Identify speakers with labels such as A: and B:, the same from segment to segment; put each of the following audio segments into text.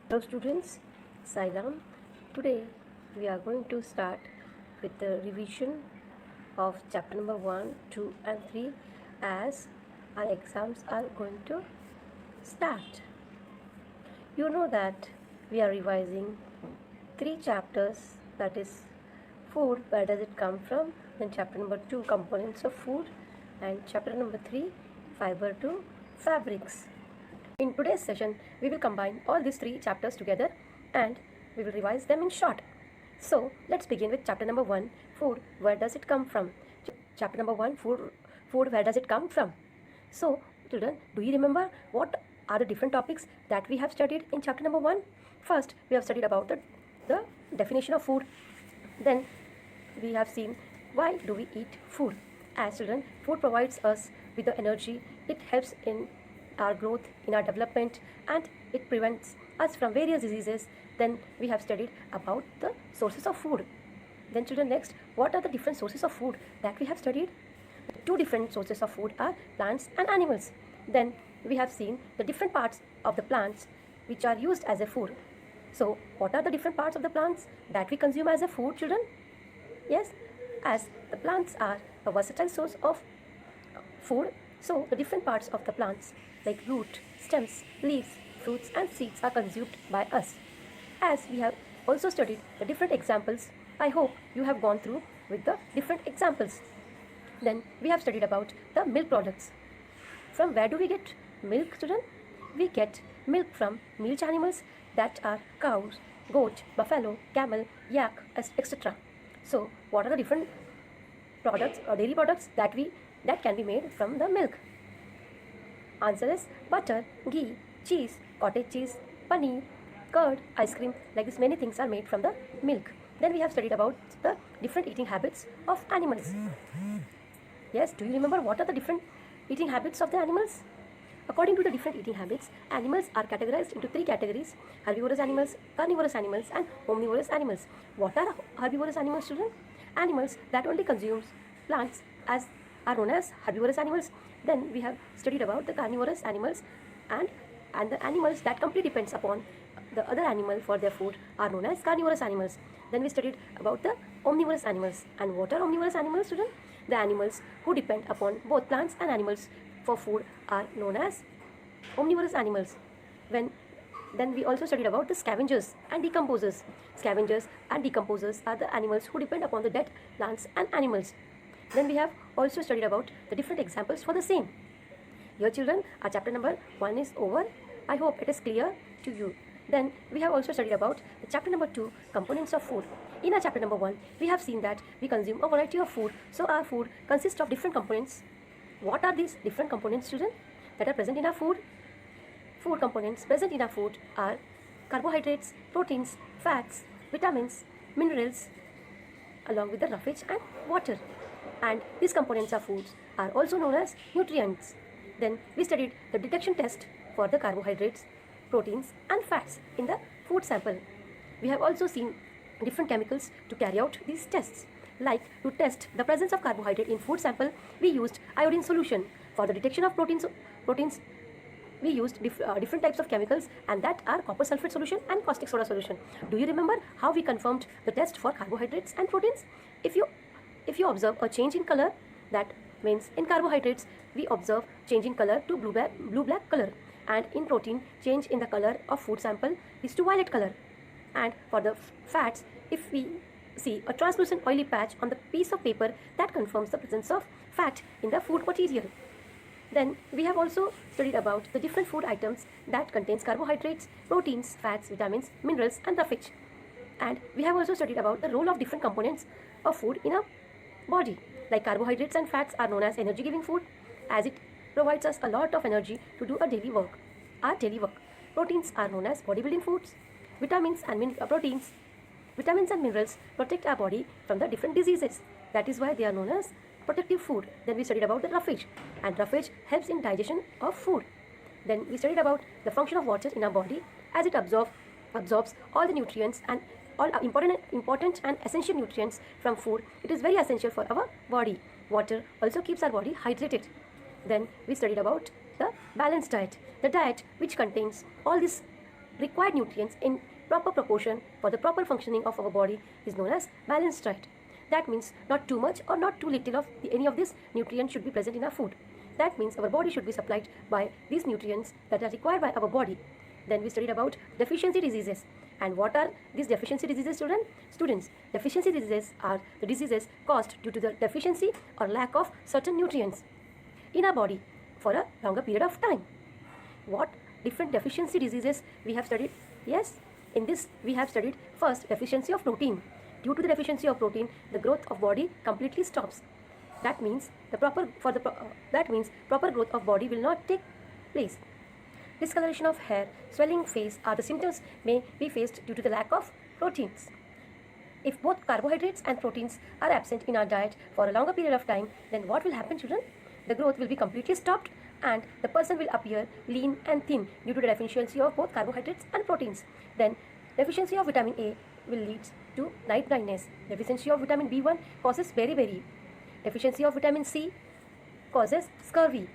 A: Hello students, Sailam. Today we are going to start with the revision of chapter number 1, 2 and 3 as our exams are going to start. You know that we are revising 3 chapters, that is food, where does it come from, then chapter number 2, components of food, and chapter number 3, fiber to fabrics. In today's session, we will combine all these 3 chapters together and we will revise them in short. So, let's begin with chapter number 1, food, where does it come from? Chapter number 1, food, where does it come from? So, children, do you remember what are the different topics that we have studied in chapter number 1? First, we have studied about the definition of food. Then, we have seen why do we eat food. As children, food provides us with the energy, it helps in our growth, in our development, and it prevents us from various diseases. Then we have studied about the sources of food. Then children, next, what are the different sources of food that we have studied? 2 different sources of food are plants and animals. Then we have seen the different parts of the plants which are used as a food. So what are the different parts of the plants that we consume as a food, children? Yes, as the plants are a versatile source of food, so the different parts of the plants like root, stems, leaves, fruits and seeds are consumed by us. As we have also studied the different examples, I hope you have gone through with the different examples. Then we have studied about the milk products. From where do we get milk, children? We get milk from milch animals that are cows, goat, buffalo, camel, yak, etc. So what are the different products or dairy products that can be made from the milk? Answer is butter, ghee, cheese, cottage cheese, paneer, curd, ice cream. Like this, many things are made from the milk. Then we have studied about the different eating habits of animals. Yes, do you remember what are the different eating habits of the animals? According to the different eating habits, animals are categorized into 3 categories: herbivorous animals, carnivorous animals and omnivorous animals. What are herbivorous animals, children? Animals that only consumes plants are known as herbivorous animals. Then we have studied about the carnivorous animals and the animals that completely depends upon the other animal for their food are known as carnivorous animals. Then we studied about the omnivorous animals. And what are omnivorous animals, students? The animals who depend upon both plants and animals for food are known as omnivorous animals. Then we also studied about the scavengers and decomposers. Scavengers and decomposers are the animals who depend upon the dead plants and animals. Then we have also studied about the different examples for the same. Here, children, our chapter number 1 is over. I hope it is clear to you. Then we have also studied about the chapter number 2, components of food. In our chapter number 1, we have seen that we consume a variety of food. So our food consists of different components. What are these different components, children, that are present in our food? Food components present in our food are carbohydrates, proteins, fats, vitamins, minerals, along with the roughage and water. And these components of foods are also known as nutrients. Then we studied the detection test for the carbohydrates, proteins and fats in the food sample. We have also seen different chemicals to carry out these tests. Like to test the presence of carbohydrate in food sample, we used iodine solution. For the detection of proteins we used different types of chemicals, and that are copper sulfate solution and caustic soda solution. Do you remember how we confirmed the test for carbohydrates and proteins? If you observe a change in color, that means in carbohydrates we observe change in color to blue-black color, and in protein change in the color of food sample is to violet color. And for the fats, if we see a translucent oily patch on the piece of paper, that confirms the presence of fat in the food material. Then we have also studied about the different food items that contains carbohydrates, proteins, fats, vitamins, minerals and roughage. And we have also studied about the role of different components of food in a body. Like carbohydrates and fats are known as energy giving food, as it provides us a lot of energy to do our daily work. Proteins are known as bodybuilding foods. Vitamins and minerals protect our body from the different diseases. That is why they are known as protective food. Then we studied about the roughage, and roughage helps in digestion of food. Then we studied about the function of water in our body, as it absorbs all the nutrients and all important and essential nutrients from food. It is very essential for our body. Water also keeps our body hydrated. Then we studied about the balanced diet, the diet which contains all these required nutrients in proper proportion for the proper functioning of our body is known as balanced diet. That means not too much or not too little of any of these nutrients should be present in our food. That means our body should be supplied by these nutrients that are required by our body. Then we studied about deficiency diseases. And what are these deficiency diseases, students? Deficiency diseases are the diseases caused due to the deficiency or lack of certain nutrients in our body for a longer period of time. What different deficiency diseases we have studied? Yes, in this we have studied first deficiency of protein. Due to the deficiency of protein, the growth of body completely stops. That means proper growth of body will not take place. Discoloration of hair, swelling face are the symptoms may be faced due to the lack of proteins. If both carbohydrates and proteins are absent in our diet for a longer period of time, then what will happen, children? The growth will be completely stopped and the person will appear lean and thin due to the deficiency of both carbohydrates and proteins. Then deficiency of vitamin A will lead to night blindness. Deficiency of vitamin B1 causes beriberi. Deficiency of vitamin C causes scurvy.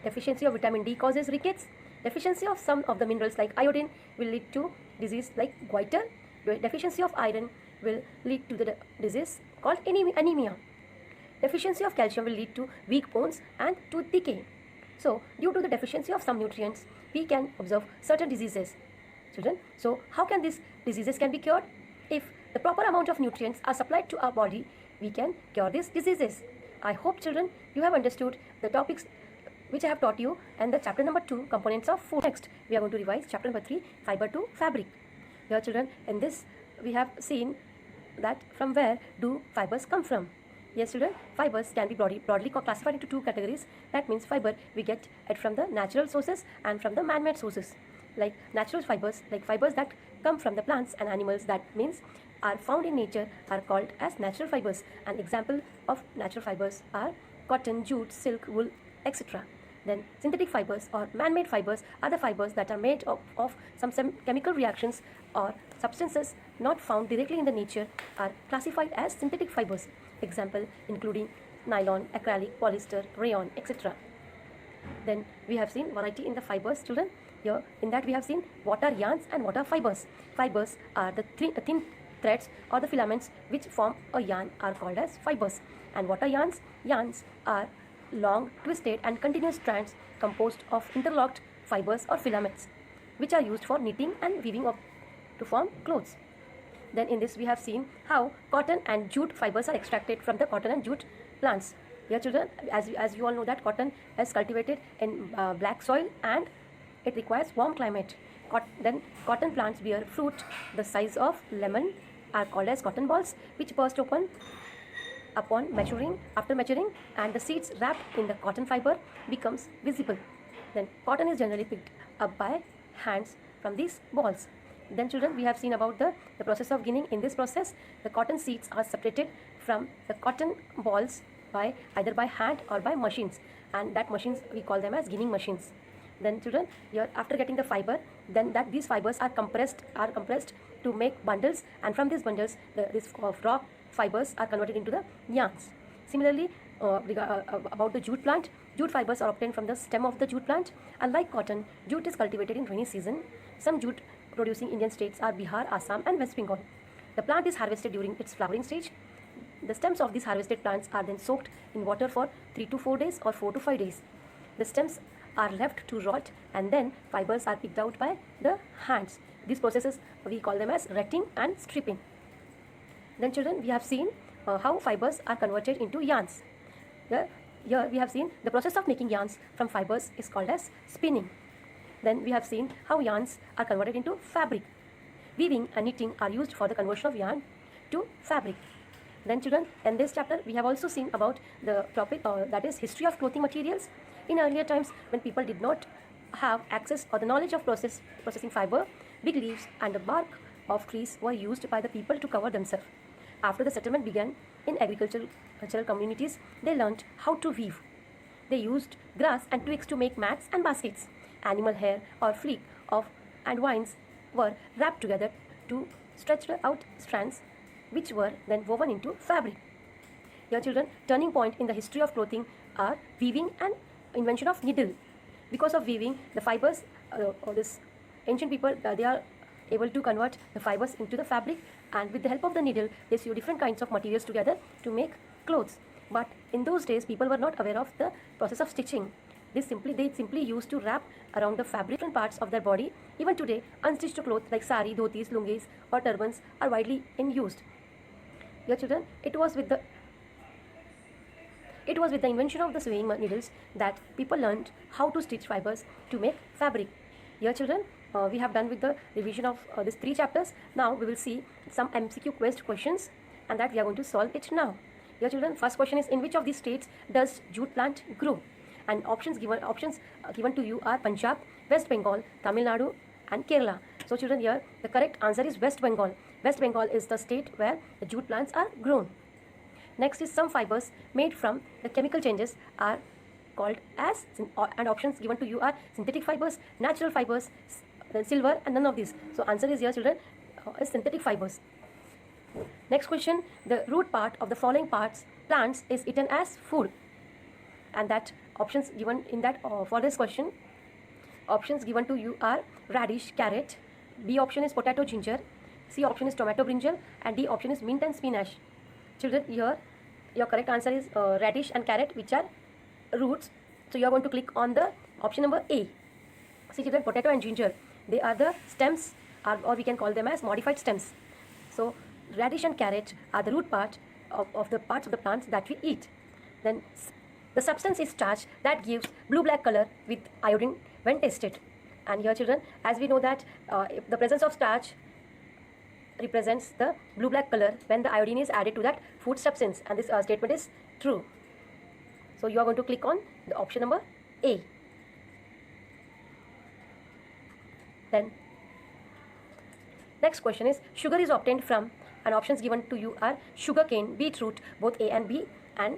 A: Deficiency of vitamin D causes rickets. Deficiency of some of the minerals like iodine will lead to disease like goiter. Deficiency of iron will lead to the disease called anemia. Deficiency of calcium will lead to weak bones and tooth decay. So, due to the deficiency of some nutrients, we can observe certain diseases. Children, so how can these diseases can be cured? If the proper amount of nutrients are supplied to our body, we can cure these diseases. I hope, children, you have understood the topics which I have taught you and the chapter number 2, components of food. Next, we are going to revise chapter number 3, fiber to fabric. Here, children, in this we have seen that from where do fibers come from. Yes, children, fibers can be broadly classified into two categories. That means fiber we get it from the natural sources and from the man-made sources. Like natural fibers, like fibers that come from the plants and animals, that means are found in nature, are called as natural fibers. An example of natural fibers are cotton, jute, silk, wool, etc. Then synthetic fibers or man-made fibers are the fibers that are made of some chemical reactions or substances not found directly in the nature are classified as synthetic fibers. Example including nylon, acrylic, polyester, rayon, etc. Then we have seen variety in the fibers, children. Here in that we have seen what are yarns and what are fibers. Fibers are the thin threads or the filaments which form a yarn are called as fibers. And what are yarns? Yarns are long, twisted and continuous strands composed of interlocked fibers or filaments which are used for knitting and weaving to form clothes. Then in this we have seen how cotton and jute fibers are extracted from the cotton and jute plants. Here, children, as you all know that cotton is cultivated in black soil and it requires warm climate. Then cotton plants bear fruit the size of lemon are called as cotton balls, which burst open after maturing, and the seeds wrapped in the cotton fiber becomes visible. Then cotton is generally picked up by hands from these balls. Then, children, we have seen about the process of ginning. In this process, the cotton seeds are separated from the cotton balls by either by hand or by machines, and that machines we call them as ginning machines. Then, children, here after getting the fiber, then these fibers are compressed to make bundles, and from these bundles this raw fibers are converted into the yarns. Similarly, about the jute plant, jute fibers are obtained from the stem of the jute plant. Unlike cotton, jute is cultivated in rainy season. Some jute producing Indian states are Bihar, Assam and West Bengal. The plant is harvested during its flowering stage. The stems of these harvested plants are then soaked in water for 3 to 4 days or 4 to 5 days. The stems are left to rot and then fibers are picked out by the hands. These processes we call them as retting and stripping. Then, children, we have seen how fibers are converted into yarns. Here we have seen the process of making yarns from fibers is called as spinning. Then we have seen how yarns are converted into fabric. Weaving and knitting are used for the conversion of yarn to fabric. Then, children, in this chapter we have also seen about the topic that is history of clothing materials. In earlier times, when people did not have access or the knowledge of processing fiber, big leaves and the bark of trees were used by the people to cover themselves. After the settlement began in agricultural communities, they learned how to weave. They used grass and twigs to make mats and baskets. Animal hair or fleece and vines were wrapped together to stretch out strands which were then woven into fabric. Here, children, turning point in the history of clothing are weaving and invention of needle. Because of weaving, the fibers ancient people, they are able to convert the fibers into the fabric, and with the help of the needle they sew different kinds of materials together to make clothes. But in those days people were not aware of the process of stitching. They simply used to wrap around the fabric different parts of their body. Even today, unstitched clothes like sari, dhotis, lungis or turbans are widely in use. Dear children, it was with the invention of the sewing needles that people learned how to stitch fibers to make fabric. Dear children, we have done with the revision of these 3 chapters. Now we will see some MCQ questions, and that we are going to solve it now. Dear children, first question is, in which of these states does jute plant grow? And options given to you are Punjab, West Bengal, Tamil Nadu and Kerala. So children, here the correct answer is West Bengal. West Bengal is the state where the jute plants are grown. Next is, some fibers made from the chemical changes are called as, and options given to you are synthetic fibers, natural fibers, then silver, and none of these. So answer is here children, is synthetic fibers. Next question, the root part of the following plants is eaten as food, and that options given in that for this question, options given to you are radish, carrot, B option is potato, ginger, C option is tomato, brinjal, and D option is mint and spinach. Children, here your correct answer is radish and carrot, which are roots. So you are going to click on the option number A. See children, potato and ginger, they are the stems, or we can call them as modified stems. So radish and carrot are the root part of the parts of the plants that we eat. Then the substance is starch that gives blue-black color with iodine when tested. And here children, as we know that the presence of starch represents the blue-black color when the iodine is added to that food substance, and this statement is true. So you are going to click on the option number A. Then next question is, sugar is obtained from, and options given to you are sugar cane, beetroot, both A and B, and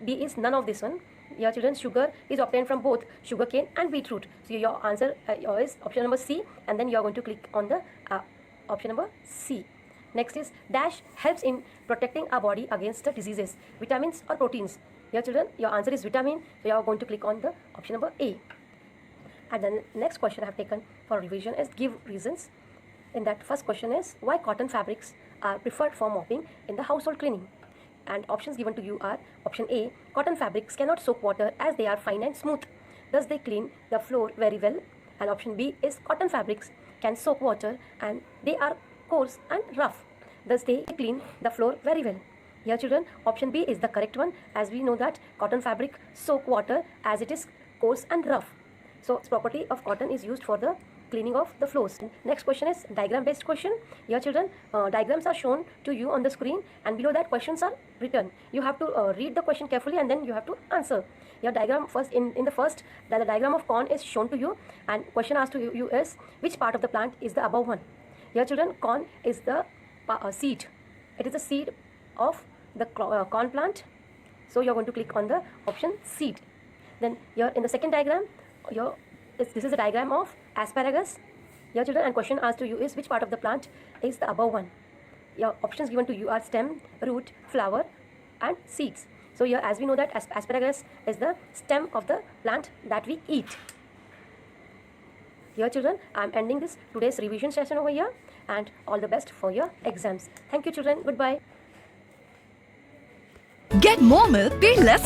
A: D is none of this one. Here children, sugar is obtained from both sugar cane and beetroot. So your answer is option number C, and then you are going to click on the option number C. Next is, dash helps in protecting our body against the diseases, vitamins or proteins. Here children, your answer is vitamin, so you are going to click on the option number A. And then next question I have taken for revision is, give reasons. In that first question is, why cotton fabrics are preferred for mopping in the household cleaning? And options given to you are option A, cotton fabrics cannot soak water as they are fine and smooth, thus they clean the floor very well. And option B is, cotton fabrics can soak water and they are coarse and rough, thus they clean the floor very well. Here children, option B is the correct one, as we know that cotton fabric soak water as it is coarse and rough. So this property of cotton is used for the cleaning of the floors. Next question is diagram based question. Here children, diagrams are shown to you on the screen, and below that questions are written. You have to read the question carefully and then you have to answer. Your diagram first, in the first, the diagram of corn is shown to you, and question asked to you is, which part of the plant is the above one? Here children, corn is the seed. It is the seed of the corn plant. So you are going to click on the option seed. Then here in the second diagram, this is the diagram of asparagus. Here children, and question asked to you is, which part of the plant is the above one? Your options given to you are stem, root, flower and seeds. So here, as we know that asparagus is the stem of the plant that we eat. Here children, I am ending this today's revision session over here, and all the best for your exams. Thank you children. Goodbye.
B: Get more milk, pay less.